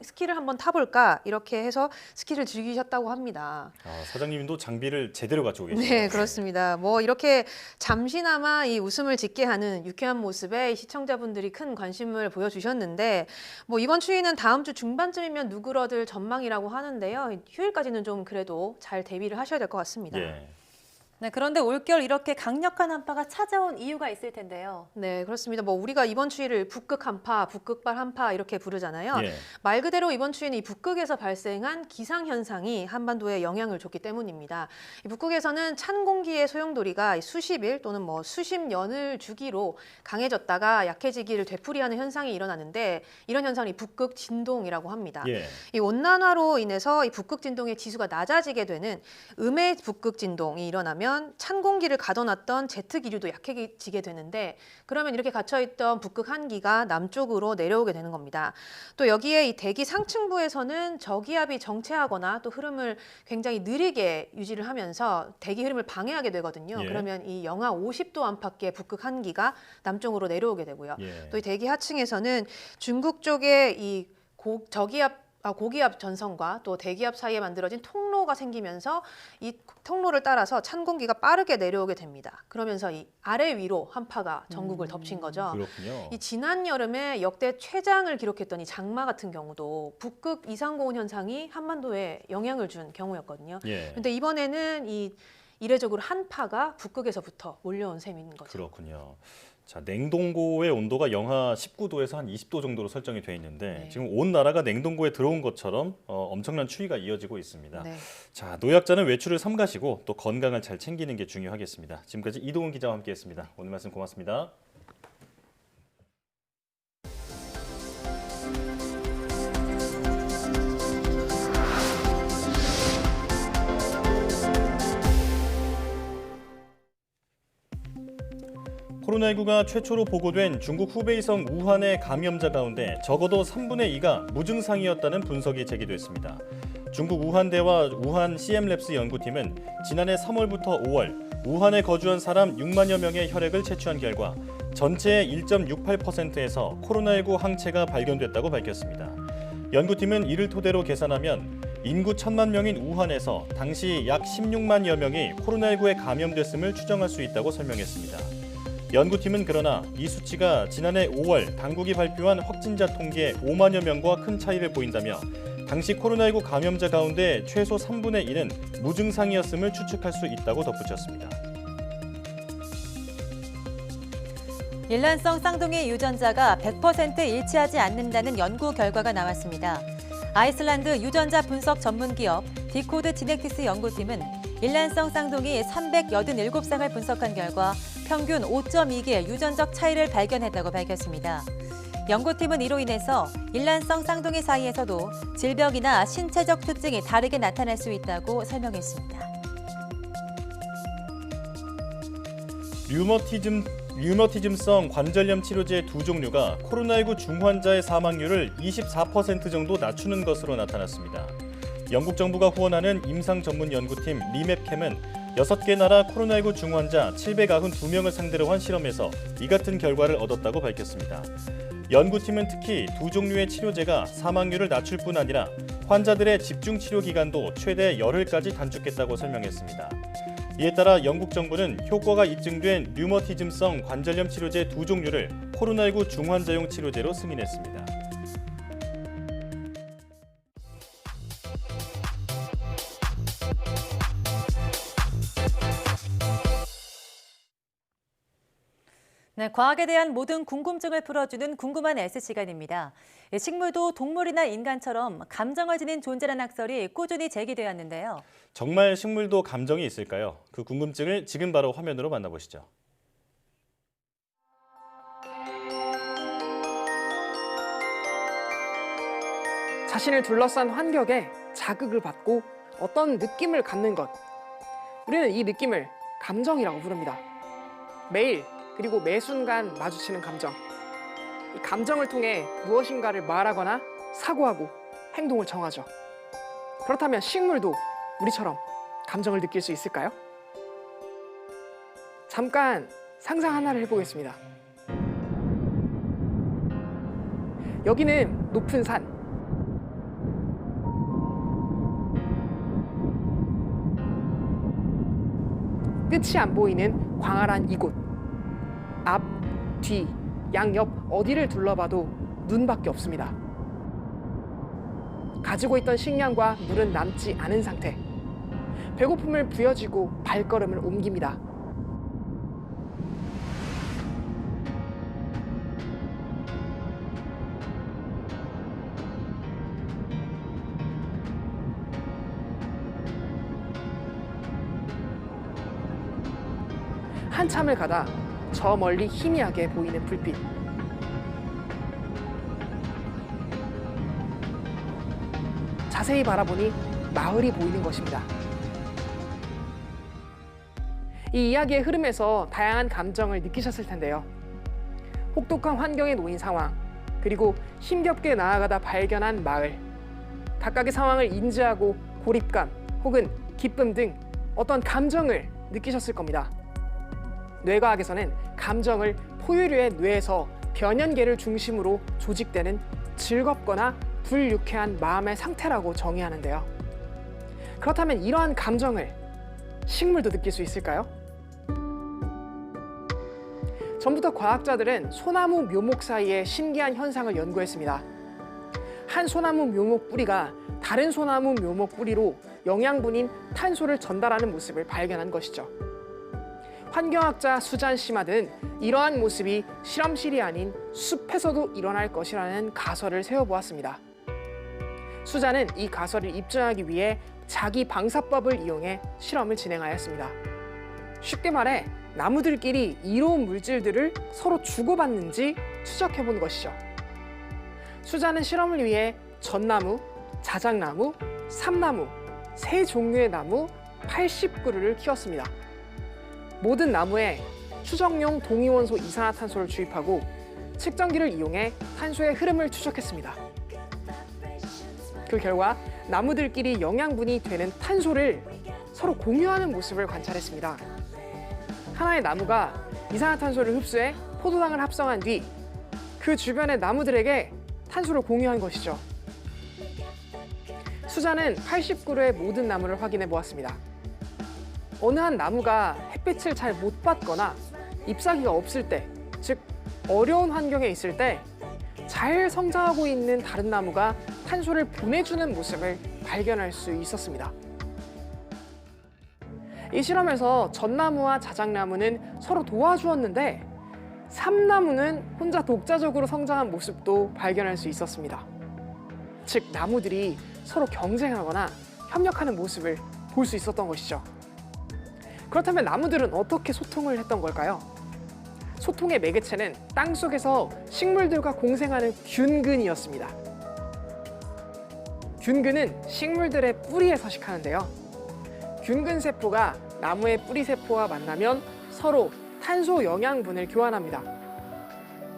스키를 한번 타볼까 이렇게 해서 스키를 즐기셨다고 합니다. 사장님도 장비를 제대로 갖추고 계시네요. 네, 그렇습니다. 뭐 이렇게 잠시나마 이 웃음을 짓게 하는 유쾌한 모습에 시청자분들이 큰 관심을 보여주셨는데 뭐 이번 추위는 다음 주 중반쯤이면 누그러들 전망이라고 하는데요. 휴일까지는 좀 그래도 잘 대비를 하셔야 될 것 같습니다. 예. 네, 그런데 올겨울 이렇게 강력한 한파가 찾아온 이유가 있을 텐데요. 네, 그렇습니다. 뭐 우리가 이번 추위를 북극 한파, 북극발 한파 이렇게 부르잖아요. 예. 말 그대로 이번 추위는 이 북극에서 발생한 기상 현상이 한반도에 영향을 줬기 때문입니다. 이 북극에서는 찬 공기의 소용돌이가 수십일 또는 뭐 수십 년을 주기로 강해졌다가 약해지기를 되풀이하는 현상이 일어나는데 이런 현상이 북극 진동이라고 합니다. 예. 이 온난화로 인해서 이 북극 진동의 지수가 낮아지게 되는 음의 북극 진동이 일어나면 찬 공기를 가둬놨던 제트 기류도 약해지게 되는데 그러면 이렇게 갇혀있던 북극 한기가 남쪽으로 내려오게 되는 겁니다. 또 여기에 이 대기 상층부에서는 저기압이 정체하거나 또 흐름을 굉장히 느리게 유지를 하면서 대기 흐름을 방해하게 되거든요. 예. 그러면 이 영하 50도 안팎의 북극 한기가 남쪽으로 내려오게 되고요. 예. 또 이 대기 하층에서는 중국 쪽에 이 고기압 전선과 또 대기압 사이에 만들어진 통로가 생기면서 이 통로를 따라서 찬 공기가 빠르게 내려오게 됩니다. 그러면서 이 아래 위로 한파가 전국을 덮친 거죠. 그렇군요. 이 지난 여름에 역대 최장을 기록했던 이 장마 같은 경우도 북극 이상고온 현상이 한반도에 영향을 준 경우였거든요. 예. 그런데 이번에는 이례적으로 한파가 북극에서부터 몰려온 셈인 거죠. 그렇군요. 자, 냉동고의 온도가 영하 19도에서 한 20도 정도로 설정이 돼 있는데 지금 온 나라가 냉동고에 들어온 것처럼 엄청난 추위가 이어지고 있습니다. 네. 자, 노약자는 외출을 삼가시고 또 건강을 잘 챙기는 게 중요하겠습니다. 지금까지 이동훈 기자와 함께했습니다. 오늘 말씀 고맙습니다. 코로나19가 최초로 보고된 중국 후베이성 우한의 감염자 가운데 적어도 3분의 2가 무증상이었다는 분석이 제기됐습니다. 중국 우한대와 우한 CM랩스 연구팀은 지난해 3월부터 5월 우한에 거주한 사람 6만여 명의 혈액을 채취한 결과 전체의 1.68%에서 코로나19 항체가 발견됐다고 밝혔습니다. 연구팀은 이를 토대로 계산하면 인구 1,000만 명인 우한에서 당시 약 16만여 명이 코로나19에 감염됐음을 추정할 수 있다고 설명했습니다. 연구팀은 그러나 이 수치가 지난해 5월 당국이 발표한 확진자 통계 5만여 명과 큰 차이를 보인다며 당시 코로나19 감염자 가운데 최소 3분의 1은 무증상이었음을 추측할 수 있다고 덧붙였습니다. 일란성 쌍둥이 유전자가 100% 일치하지 않는다는 연구 결과가 나왔습니다. 아이슬란드 유전자 분석 전문 기업 디코드 지넥티스 연구팀은 일란성 쌍둥이 387쌍을 분석한 결과 평균 5.2개 유전적 차이를 발견했다고 밝혔습니다. 연구팀은 이로 인해서 일란성 쌍둥이 사이에서도 질병이나 신체적 특징이 다르게 나타날 수 있다고 설명했습니다. 류머티즘성 관절염 치료제 두 종류가 코로나19 중환자의 사망률을 24% 정도 낮추는 것으로 나타났습니다. 영국 정부가 후원하는 임상 전문 연구팀 리맵캠은 6개 나라 코로나19 중환자 792명을 상대로 한 실험에서 이 같은 결과를 얻었다고 밝혔습니다. 연구팀은 특히 두 종류의 치료제가 사망률을 낮출 뿐 아니라 환자들의 집중 치료 기간도 최대 열흘까지 단축했다고 설명했습니다. 이에 따라 영국 정부는 효과가 입증된 류머티즘성 관절염 치료제 두 종류를 코로나19 중환자용 치료제로 승인했습니다. 네, 과학에 대한 모든 궁금증을 풀어주는 궁금한 S 시간입니다. 식물도 동물이나 인간처럼 감정을 지닌 존재라는 학설이 꾸준히 제기되었는데요. 정말 식물도 감정이 있을까요? 그 궁금증을 지금 바로 화면으로 만나보시죠. 자신을 둘러싼 환경에 자극을 받고 어떤 느낌을 갖는 것. 우리는 이 느낌을 감정이라고 부릅니다. 매일 그리고 매 순간 마주치는 감정. 이 감정을 통해 무엇인가를 말하거나 사고하고 행동을 정하죠. 그렇다면 식물도 우리처럼 감정을 느낄 수 있을까요? 잠깐 상상 하나를 해보겠습니다. 여기는 높은 산. 끝이 안 보이는 광활한 이곳. 앞, 뒤, 양옆 어디를 둘러봐도 눈밖에 없습니다. 가지고 있던 식량과 물은 남지 않은 상태. 배고픔을 부여지고 발걸음을 옮깁니다. 한참을 가다 저 멀리 희미하게 보이는 불빛. 자세히 바라보니 마을이 보이는 것입니다. 이 이야기의 흐름에서 다양한 감정을 느끼셨을 텐데요. 혹독한 환경에 놓인 상황, 그리고 힘겹게 나아가다 발견한 마을. 각각의 상황을 인지하고 고립감 혹은 기쁨 등 어떤 감정을 느끼셨을 겁니다. 뇌과학에서는 감정을 포유류의 뇌에서 변연계를 중심으로 조직되는 즐겁거나 불유쾌한 마음의 상태라고 정의하는데요. 그렇다면 이러한 감정을 식물도 느낄 수 있을까요? 전부터 과학자들은 소나무 묘목 사이의 신기한 현상을 연구했습니다. 한 소나무 묘목 뿌리가 다른 소나무 묘목 뿌리로 영양분인 탄소를 전달하는 모습을 발견한 것이죠. 환경학자 수잔 시마드는 이러한 모습이 실험실이 아닌 숲에서도 일어날 것이라는 가설을 세워보았습니다. 수잔은 이 가설을 입증하기 위해 자기 방사법을 이용해 실험을 진행하였습니다. 쉽게 말해 나무들끼리 이로운 물질들을 서로 주고받는지 추적해본 것이죠. 수잔은 실험을 위해 전나무, 자작나무, 삼나무, 3종류의 나무 80그루를 키웠습니다. 모든 나무에 추정용 동위원소 이산화탄소를 주입하고 측정기를 이용해 탄소의 흐름을 추적했습니다. 그 결과 나무들끼리 영양분이 되는 탄소를 서로 공유하는 모습을 관찰했습니다. 하나의 나무가 이산화탄소를 흡수해 포도당을 합성한 뒤 그 주변의 나무들에게 탄소를 공유한 것이죠. 수자는 80그루의 모든 나무를 확인해 보았습니다. 어느 한 나무가 햇빛을 잘 못 받거나 잎사귀가 없을 때, 즉 어려운 환경에 있을 때 잘 성장하고 있는 다른 나무가 탄소를 보내주는 모습을 발견할 수 있었습니다. 이 실험에서 전나무와 자작나무는 서로 도와주었는데 삼나무는 혼자 독자적으로 성장한 모습도 발견할 수 있었습니다. 즉 나무들이 서로 경쟁하거나 협력하는 모습을 볼 수 있었던 것이죠. 그렇다면 나무들은 어떻게 소통을 했던 걸까요? 소통의 매개체는 땅속에서 식물들과 공생하는 균근이었습니다. 균근은 식물들의 뿌리에 서식하는데요. 균근 세포가 나무의 뿌리 세포와 만나면 서로 탄소 영양분을 교환합니다.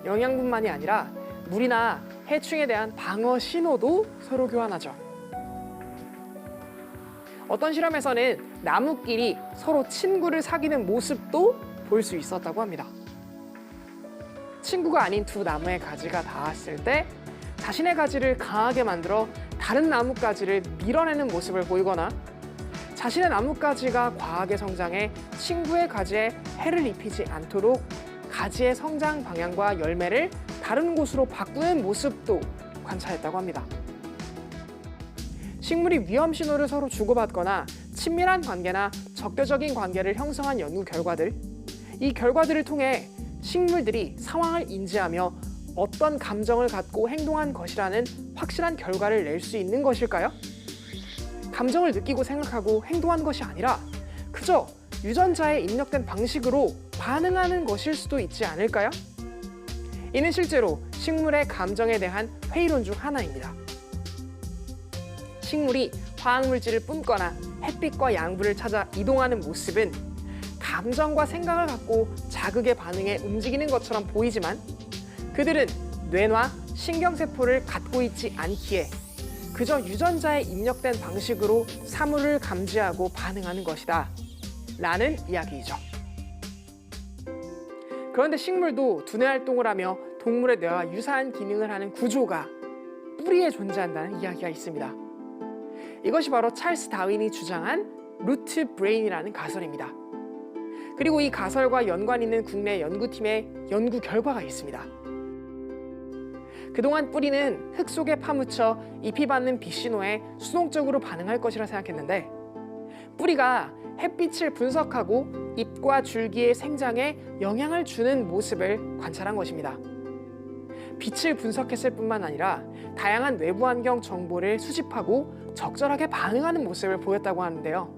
영양분만이 아니라 물이나 해충에 대한 방어 신호도 서로 교환하죠. 어떤 실험에서는 나무끼리 서로 친구를 사귀는 모습도 볼 수 있었다고 합니다. 친구가 아닌 두 나무의 가지가 닿았을 때 자신의 가지를 강하게 만들어 다른 나뭇가지를 밀어내는 모습을 보이거나 자신의 나뭇가지가 과하게 성장해 친구의 가지에 해를 입히지 않도록 가지의 성장 방향과 열매를 다른 곳으로 바꾸는 모습도 관찰했다고 합니다. 식물이 위험 신호를 서로 주고받거나 친밀한 관계나 적대적인 관계를 형성한 연구 결과들, 이 결과들을 통해 식물들이 상황을 인지하며 어떤 감정을 갖고 행동한 것이라는 확실한 결과를 낼 수 있는 것일까요? 감정을 느끼고 생각하고 행동한 것이 아니라 그저 유전자에 입력된 방식으로 반응하는 것일 수도 있지 않을까요? 이는 실제로 식물의 감정에 대한 회의론 중 하나입니다. 식물이 화학물질을 뿜거나 햇빛과 양분을 찾아 이동하는 모습은 감정과 생각을 갖고 자극에 반응해 움직이는 것처럼 보이지만 그들은 뇌나 신경세포를 갖고 있지 않기에 그저 유전자에 입력된 방식으로 사물을 감지하고 반응하는 것이다 라는 이야기이죠. 그런데 식물도 두뇌 활동을 하며 동물의 뇌와 유사한 기능을 하는 구조가 뿌리에 존재한다는 이야기가 있습니다. 이것이 바로 찰스 다윈이 주장한 루트 브레인이라는 가설입니다. 그리고 이 가설과 연관 있는 국내 연구팀의 연구 결과가 있습니다. 그동안 뿌리는 흙 속에 파묻혀 잎이 받는 빛신호에 수동적으로 반응할 것이라 생각했는데 뿌리가 햇빛을 분석하고 잎과 줄기의 생장에 영향을 주는 모습을 관찰한 것입니다. 빛을 분석했을 뿐만 아니라 다양한 외부 환경 정보를 수집하고 적절하게 반응하는 모습을 보였다고 하는데요.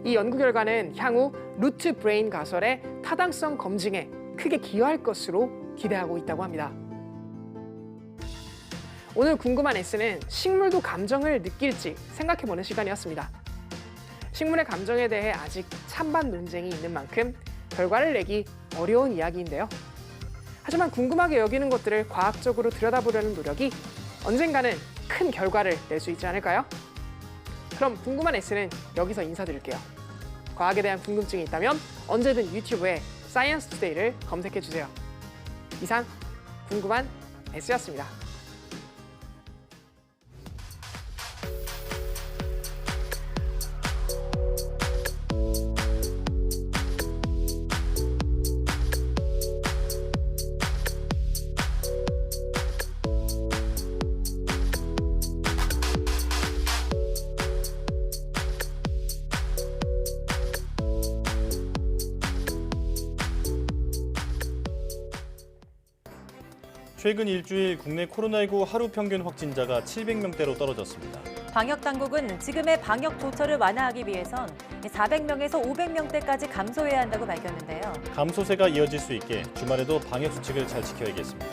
이 연구 결과는 향후 루트 브레인 가설의 타당성 검증에 크게 기여할 것으로 기대하고 있다고 합니다. 오늘 궁금한 S는 식물도 감정을 느낄지 생각해보는 시간이었습니다. 식물의 감정에 대해 아직 찬반 논쟁이 있는 만큼 결과를 내기 어려운 이야기인데요. 하지만 궁금하게 여기는 것들을 과학적으로 들여다보려는 노력이 언젠가는 큰 결과를 낼 수 있지 않을까요? 그럼 궁금한 S는 여기서 인사드릴게요. 과학에 대한 궁금증이 있다면 언제든 유튜브에 사이언스 투데이를 검색해주세요. 이상 궁금한 S였습니다. 최근 일주일 국내 코로나19 하루 평균 확진자가 700명대로 떨어졌습니다. 방역 당국은 지금의 방역 조처를 완화하기 위해선 400명에서 500명대까지 감소해야 한다고 밝혔는데요. 감소세가 이어질 수 있게 주말에도 방역 수칙을 잘 지켜야겠습니다.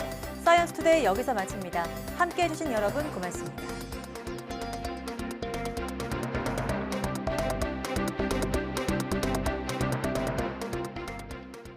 사이언스 투데이 여기서 마칩니다. 함께해 주신 여러분 고맙습니다.